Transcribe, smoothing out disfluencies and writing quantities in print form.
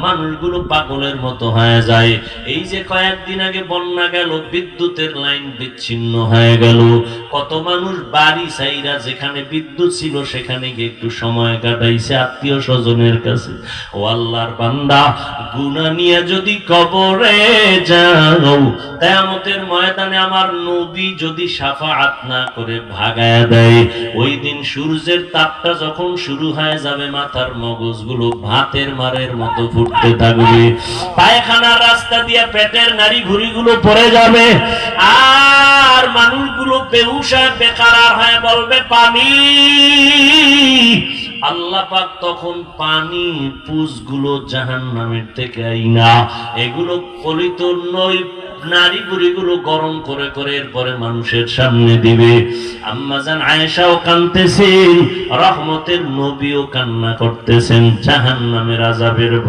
মানুষগুলো পাগলের মতো হয়ে যায়। এই যে কয়েকদিন আগে বন্যা গেল, বিদ্যুতের লাইন বিচ্ছিন্ন হয়ে গেল, কত মানুষ বাড়ি ছাইরা যেখানে বিদ্যুৎ ছিল সেখানে গিয়ে একটু সময় কাটাইছে আত্মীয় স্বজনের কাছে। ও আল্লাহর বান্দা, গুনাহ নিয়ে যদি কবরে যাও, কিয়ামতের ময়দানে আমার নবী যদি শাফাআত না করে ভাগায়া দেয়, ওই দিন সূর্যের তাপটা যখন শুরু হয়ে যাবে, মাথার মগজগুলো ভাতের মারের মতো ফুটতে থাকবে, পায়খানার রাস্তা দিয়ে পেটের নাড়ি ভুঁড়িগুলো পড়ে যাবে, আর মানুষগুলো বেহুশা বেকারার হয়ে বলবে পানি। আল্লাহ পাক তখন পানি পুষগুলো জাহান্নামের থেকে আইনা এগুলো পলিত নয় নারী বুড়িগুলো গরম করে করে এরপরে মানুষের সামনে দিবে। আম্মা জান আয়েশাও কাঁদতেছেন, রহমতের নবীও কান্না করতেছেন জাহান্নামের আযাবের ভয়ে।